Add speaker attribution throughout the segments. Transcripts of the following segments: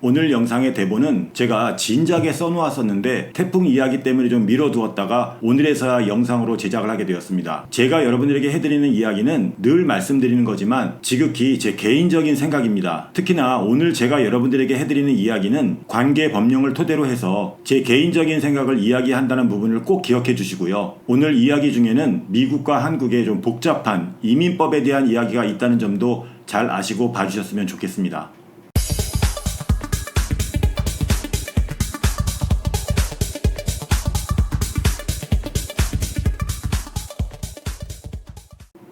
Speaker 1: 오늘 영상의 대본은 제가 진작에 써놓았었는데 태풍 이야기 때문에 좀 미뤄두었다가 오늘에서야 영상으로 제작을 하게 되었습니다. 제가 여러분들에게 해드리는 이야기는 늘 말씀드리는 거지만 지극히 제 개인적인 생각입니다. 특히나 오늘 제가 여러분들에게 해드리는 이야기는 관계 법령을 토대로 해서 제 개인적인 생각을 이야기한다는 부분을 꼭 기억해 주시고요. 오늘 이야기 중에는 미국과 한국의 좀 복잡한 이민법에 대한 이야기가 있다는 점도 잘 아시고 봐주셨으면 좋겠습니다.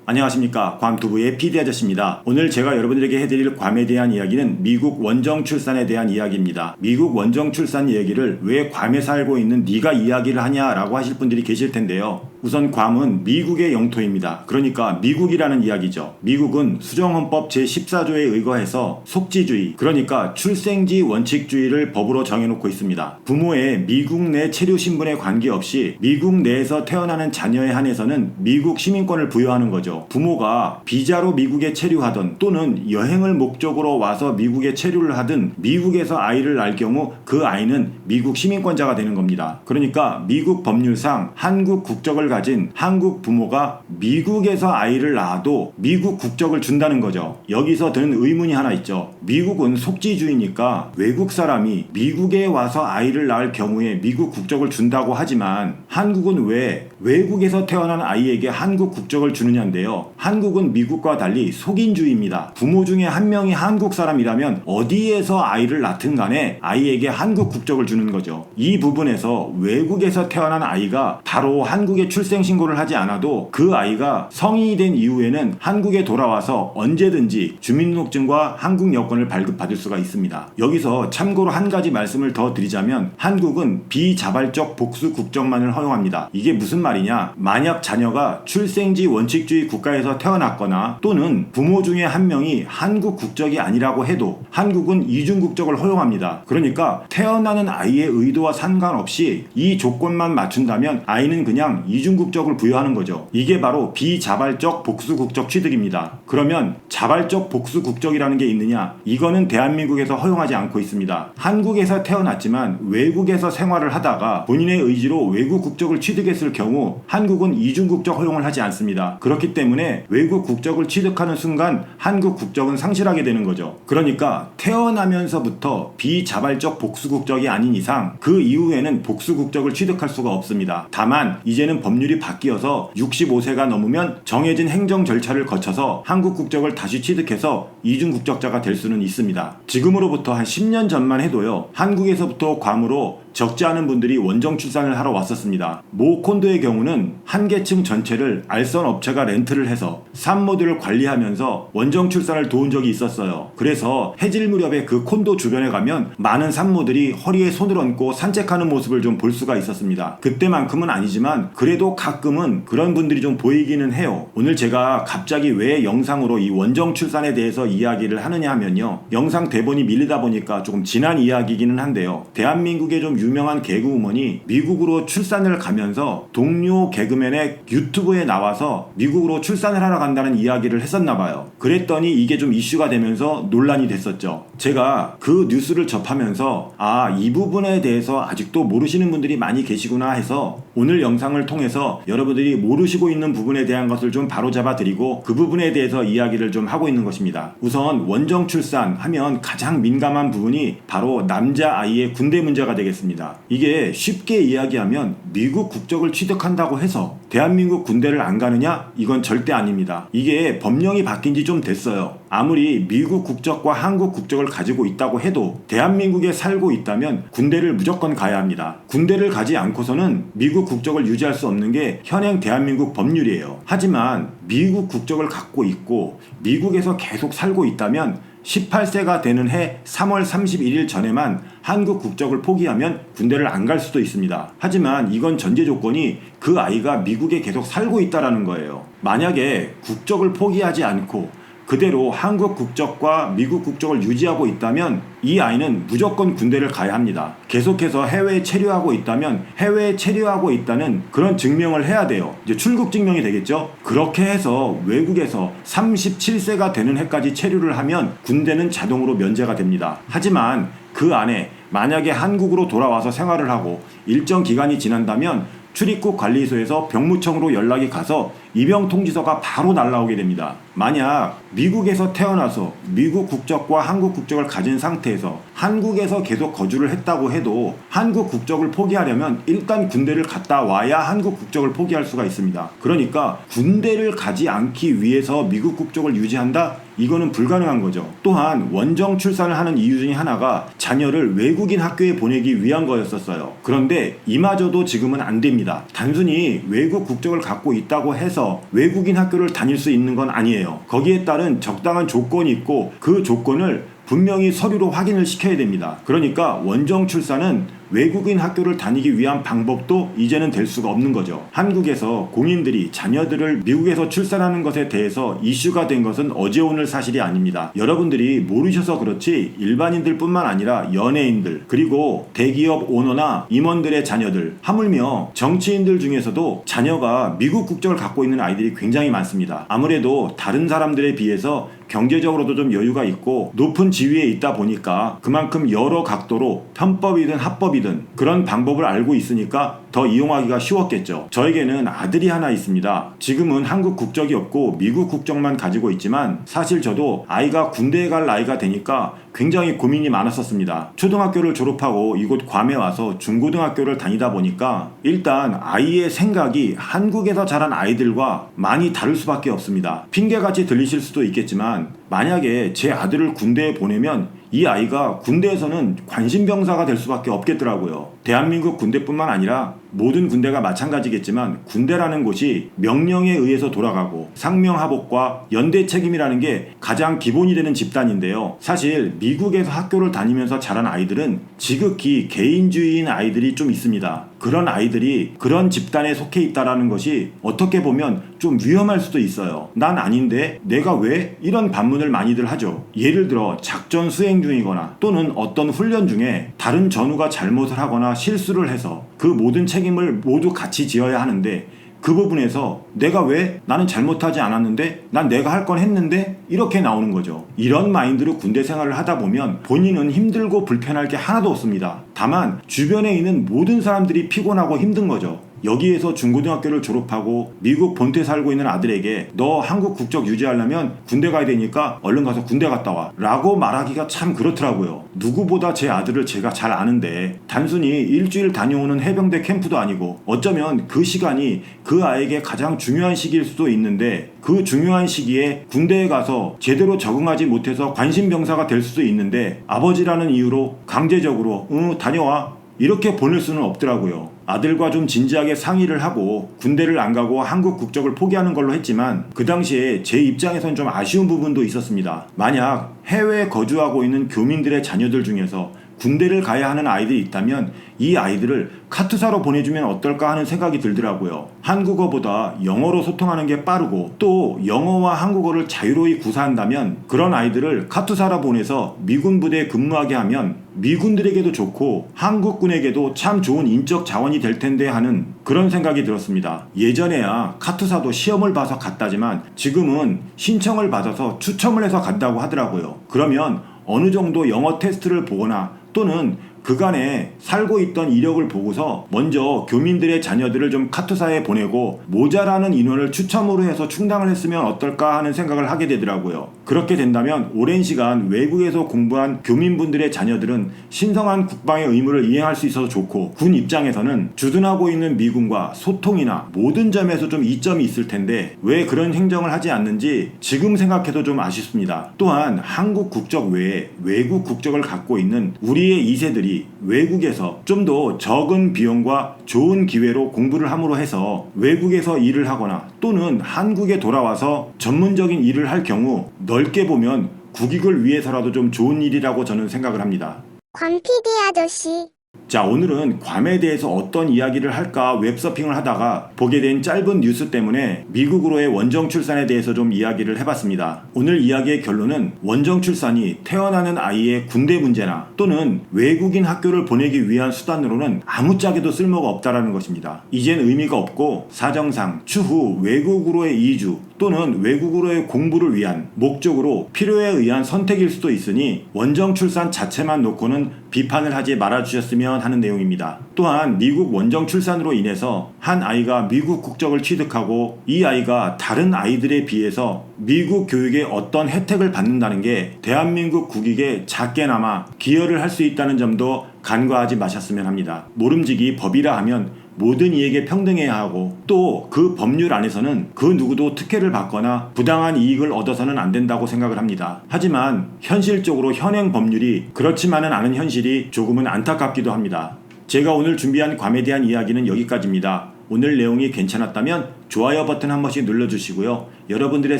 Speaker 1: 안녕하십니까, 괌두부의 PD 아저씨입니다. 오늘 제가 여러분들에게 해드릴 괌에 대한 이야기는 미국 원정 출산에 대한 이야기입니다. 미국 원정 출산 이야기를 왜 괌에 살고 있는 네가 이야기를 하냐라고 하실 분들이 계실 텐데요. 우선 괌은 미국의 영토입니다. 그러니까 미국이라는 이야기죠. 미국은 수정헌법 제14조에 의거해서 속지주의, 그러니까 출생지 원칙주의를 법으로 정해놓고 있습니다. 부모의 미국 내 체류 신분에 관계없이 미국 내에서 태어나는 자녀에 한해서는 미국 시민권을 부여하는 거죠. 부모가 비자로 미국에 체류하던 또는 여행을 목적으로 와서 미국에 체류를 하든 미국에서 아이를 낳을 경우 그 아이는 미국 시민권자가 되는 겁니다. 그러니까 미국 법률상 한국 국적을 가진 한국 부모가 미국에서 아이를 낳아도 미국 국적을 준다는 거죠. 여기서 드는 의문이 하나 있죠. 미국은 속지주의니까 외국 사람이 미국에 와서 아이를 낳을 경우에 미국 국적을 준다고 하지만 한국은 왜 외국에서 태어난 아이에게 한국 국적을 주느냐인데요. 한국은 미국과 달리 속인주의입니다. 부모 중에 한 명이 한국 사람이라면 어디에서 아이를 낳든 간에 아이에게 한국 국적을 주는 거죠. 이 부분에서 외국에서 태어난 아이가 바로 한국에 출생신고를 하지 않아도 그 아이가 성인이 된 이후에는 한국에 돌아와서 언제든지 주민등록증과 한국 여권을 발급받을 수가 있습니다. 여기서 참고로 한 가지 말씀을 더 드리자면 한국은 비자발적 복수 국적만을 허용합니다. 이게 무슨 말이냐? 만약 자녀가 출생지 원칙주의 국가에서 태어났거나 또는 부모 중에 한 명이 한국 국적이 아니라고 해도 한국은 이중 국적을 허용합니다. 그러니까 태어나는 아이의 의도와 상관없이 이 조건만 맞춘다면 아이는 그냥 이중 국적을 부여하는 거죠. 이게 바로 비자발적 복수 국적 취득입니다. 그러면 자발적 복수 국적이라는 게 있느냐? 이거는 대한민국에서 허용하지 않고 있습니다. 한국에서 태어났지만 외국에서 생활을 하다가 본인의 의지로 외국 국적을 취득했을 경우 한국은 이중 국적 허용을 하지 않습니다. 그렇기 때문에 외국 국적을 취득하는 순간 한국 국적은 상실하게 되는 거죠. 그러니까 태어나면서부터 비자발적 복수 국적이 아닌 이상 그 이후에는 복수 국적을 취득할 수가 없습니다. 다만 이제는 법률이 바뀌어서 65세가 넘으면 정해진 행정 절차를 거쳐서 한국 국적을 다시 취득해서 이중 국적자가 될 수는 있습니다. 지금으로부터 한 10년 전만 해도요, 한국에서부터 괌으로 적지 않은 분들이 원정 출산을 하러 왔었습니다. 모 콘도의 경우는 한 계층 전체를 알선 업체가 렌트를 해서 산모들을 관리하면서 원정 출산을 도운 적이 있었어요. 그래서 해질 무렵에 그 콘도 주변에 가면 많은 산모들이 허리에 손을 얹고 산책하는 모습을 좀 볼 수가 있었습니다. 그때만큼은 아니지만 그래도 가끔은 그런 분들이 좀 보이기는 해요. 오늘 제가 갑자기 왜 영상으로 이 원정 출산에 대해서 이야기를 하느냐 하면요, 영상 대본이 밀리다 보니까 조금 지난 이야기이기는 한데요, 대한민국의 좀 유명한 개그우먼이 미국으로 출산을 가면서 동료 개그맨의 유튜브에 나와서 미국으로 출산을 하러 간다는 이야기를 했었나봐요. 그랬더니 이게 좀 이슈가 되면서 논란이 됐었죠. 제가 그 뉴스를 접하면서 이 부분에 대해서 아직도 모르시는 분들이 많이 계시구나 해서 오늘 영상을 통해서 여러분들이 모르시고 있는 부분에 대한 것을 좀 바로잡아 드리고 그 부분에 대해서 이야기를 좀 하고 있는 것입니다. 우선 원정 출산 하면 가장 민감한 부분이 바로 남자아이의 군대 문제가 되겠습니다. 이게 쉽게 이야기하면 미국 국적을 취득한다고 해서 대한민국 군대를 안 가느냐? 이건 절대 아닙니다. 이게 법령이 바뀐 지 좀 됐어요. 아무리 미국 국적과 한국 국적을 가지고 있다고 해도 대한민국에 살고 있다면 군대를 무조건 가야 합니다. 군대를 가지 않고서는 미국 국적을 유지할 수 없는 게 현행 대한민국 법률이에요. 하지만 미국 국적을 갖고 있고 미국에서 계속 살고 있다면 18세가 되는 해 3월 31일 전에만 한국 국적을 포기하면 군대를 안 갈 수도 있습니다. 하지만 이건 전제 조건이 그 아이가 미국에 계속 살고 있다라는 거예요. 만약에 국적을 포기하지 않고 그대로 한국 국적과 미국 국적을 유지하고 있다면 이 아이는 무조건 군대를 가야 합니다. 계속해서 해외에 체류하고 있다면 해외에 체류하고 있다는 그런 증명을 해야 돼요. 이제 출국 증명이 되겠죠. 그렇게 해서 외국에서 37세가 되는 해까지 체류를 하면 군대는 자동으로 면제가 됩니다. 하지만 그 안에 만약에 한국으로 돌아와서 생활을 하고 일정 기간이 지난다면 출입국 관리소에서 병무청으로 연락이 가서 입영 통지서가 바로 날라오게 됩니다. 만약 미국에서 태어나서 미국 국적과 한국 국적을 가진 상태에서 한국에서 계속 거주를 했다고 해도 한국 국적을 포기하려면 일단 군대를 갔다 와야 한국 국적을 포기할 수가 있습니다. 그러니까 군대를 가지 않기 위해서 미국 국적을 유지한다? 이거는 불가능한 거죠. 또한 원정 출산을 하는 이유 중에 하나가 자녀를 외국인 학교에 보내기 위한 거였었어요. 그런데 이마저도 지금은 안 됩니다. 단순히 외국 국적을 갖고 있다고 해서 외국인 학교를 다닐 수 있는 건 아니에요. 거기에 따른 적당한 조건이 있고 그 조건을 분명히 서류로 확인을 시켜야 됩니다. 그러니까 원정 출산은 외국인 학교를 다니기 위한 방법도 이제는 될 수가 없는 거죠. 한국에서 공인들이 자녀들을 미국에서 출산하는 것에 대해서 이슈가 된 것은 어제 오늘 사실이 아닙니다. 여러분들이 모르셔서 그렇지 일반인들 뿐만 아니라 연예인들 그리고 대기업 오너나 임원들의 자녀들 하물며 정치인들 중에서도 자녀가 미국 국적을 갖고 있는 아이들이 굉장히 많습니다. 아무래도 다른 사람들에 비해서 경제적으로도 좀 여유가 있고 높은 지위에 있다 보니까 그만큼 여러 각도로 편법이든 합법이든 그런 방법을 알고 있으니까 더 이용하기가 쉬웠겠죠. 저에게는 아들이 하나 있습니다. 지금은 한국 국적이 없고 미국 국적만 가지고 있지만 사실 저도 아이가 군대에 갈 나이가 되니까 굉장히 고민이 많았었습니다. 초등학교를 졸업하고 이곳 괌에 와서 중고등학교를 다니다 보니까 일단 아이의 생각이 한국에서 자란 아이들과 많이 다를 수밖에 없습니다. 핑계같이 들리실 수도 있겠지만 만약에 제 아들을 군대에 보내면 이 아이가 군대에서는 관심병사가 될 수밖에 없겠더라고요. 대한민국 군대뿐만 아니라 모든 군대가 마찬가지겠지만 군대라는 곳이 명령에 의해서 돌아가고 상명하복과 연대 책임이라는 게 가장 기본이 되는 집단인데요. 사실 미국에서 학교를 다니면서 자란 아이들은 지극히 개인주의인 아이들이 좀 있습니다. 그런 아이들이 그런 집단에 속해 있다라는 것이 어떻게 보면 좀 위험할 수도 있어요. 난 아닌데 내가 왜? 이런 반문을 많이들 하죠. 예를 들어 작전 수행 중이거나 또는 어떤 훈련 중에 다른 전우가 잘못을 하거나 실수를 해서 그 모든 책임을 모두 같이 지어야 하는데 그 부분에서 내가 왜? 나는 잘못하지 않았는데? 난 내가 할 건 했는데? 이렇게 나오는 거죠. 이런 마인드로 군대 생활을 하다 보면 본인은 힘들고 불편할 게 하나도 없습니다. 다만 주변에 있는 모든 사람들이 피곤하고 힘든 거죠. 여기에서 중고등학교를 졸업하고 미국 본토에 살고 있는 아들에게 너 한국 국적 유지하려면 군대 가야 되니까 얼른 가서 군대 갔다 와 라고 말하기가 참 그렇더라고요. 누구보다 제 아들을 제가 잘 아는데 단순히 일주일 다녀오는 해병대 캠프도 아니고 어쩌면 그 시간이 그 아이에게 가장 중요한 시기일 수도 있는데 그 중요한 시기에 군대에 가서 제대로 적응하지 못해서 관심병사가 될 수도 있는데 아버지라는 이유로 강제적으로 다녀와 이렇게 보낼 수는 없더라고요. 아들과 좀 진지하게 상의를 하고 군대를 안 가고 한국 국적을 포기하는 걸로 했지만 그 당시에 제 입장에선 좀 아쉬운 부분도 있었습니다. 만약 해외에 거주하고 있는 교민들의 자녀들 중에서 군대를 가야 하는 아이들이 있다면 이 아이들을 카투사로 보내주면 어떨까 하는 생각이 들더라고요. 한국어보다 영어로 소통하는 게 빠르고 또 영어와 한국어를 자유로이 구사한다면 그런 아이들을 카투사로 보내서 미군 부대에 근무하게 하면 미군들에게도 좋고 한국군에게도 참 좋은 인적 자원이 될 텐데 하는 그런 생각이 들었습니다. 예전에야 카투사도 시험을 봐서 갔다지만 지금은 신청을 받아서 추첨을 해서 간다고 하더라고요. 그러면 어느 정도 영어 테스트를 보거나 또는 그간에 살고 있던 이력을 보고서 먼저 교민들의 자녀들을 좀 카투사에 보내고 모자라는 인원을 추첨으로 해서 충당을 했으면 어떨까 하는 생각을 하게 되더라고요. 그렇게 된다면 오랜 시간 외국에서 공부한 교민분들의 자녀들은 신성한 국방의 의무를 이행할 수 있어서 좋고 군 입장에서는 주둔하고 있는 미군과 소통이나 모든 점에서 좀 이점이 있을 텐데 왜 그런 행정을 하지 않는지 지금 생각해도 좀 아쉽습니다. 또한 한국 국적 외에 외국 국적을 갖고 있는 우리의 2세들이 외국에서 좀 더 적은 비용과 좋은 기회로 공부를 함으로 해서 외국에서 일을 하거나 또는 한국에 돌아와서 전문적인 일을 할 경우 넓게 보면 국익을 위해서라도 좀 좋은 일이라고 저는 생각을 합니다.
Speaker 2: 관 PD 아저씨.
Speaker 1: 자, 오늘은 괌에 대해서 어떤 이야기를 할까 웹서핑을 하다가 보게 된 짧은 뉴스 때문에 미국으로의 원정 출산에 대해서 좀 이야기를 해봤습니다. 오늘 이야기의 결론은 원정 출산이 태어나는 아이의 군대 문제나 또는 외국인 학교를 보내기 위한 수단으로는 아무짝에도 쓸모가 없다라는 것입니다. 이젠 의미가 없고 사정상 추후 외국으로의 이주 또는 외국으로의 공부를 위한 목적으로 필요에 의한 선택일 수도 있으니 원정 출산 자체만 놓고는 비판을 하지 말아주셨으면 하는 내용입니다. 또한 미국 원정 출산으로 인해서 한 아이가 미국 국적을 취득하고 이 아이가 다른 아이들에 비해서 미국 교육에 어떤 혜택을 받는다는 게 대한민국 국익에 작게나마 기여를 할 수 있다는 점도 간과하지 마셨으면 합니다. 모름지기 법이라 하면 모든 이에게 평등해야 하고 또 그 법률 안에서는 그 누구도 특혜를 받거나 부당한 이익을 얻어서는 안 된다고 생각을 합니다. 하지만 현실적으로 현행 법률이 그렇지만은 않은 현실이 조금은 안타깝기도 합니다. 제가 오늘 준비한 괌에 대한 이야기는 여기까지입니다. 오늘 내용이 괜찮았다면 좋아요 버튼 한 번씩 눌러주시고요. 여러분들의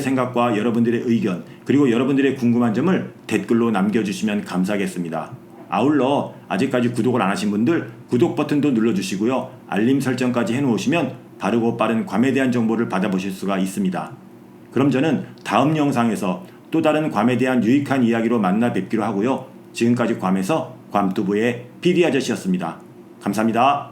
Speaker 1: 생각과 여러분들의 의견 그리고 여러분들의 궁금한 점을 댓글로 남겨주시면 감사하겠습니다. 아울러 아직까지 구독을 안 하신 분들 구독 버튼도 눌러주시고요. 알림 설정까지 해놓으시면 바르고 빠른 괌에 대한 정보를 받아보실 수가 있습니다. 그럼 저는 다음 영상에서 또 다른 괌에 대한 유익한 이야기로 만나 뵙기로 하고요. 지금까지 괌에서 괌두부의 PD 아저씨였습니다. 감사합니다.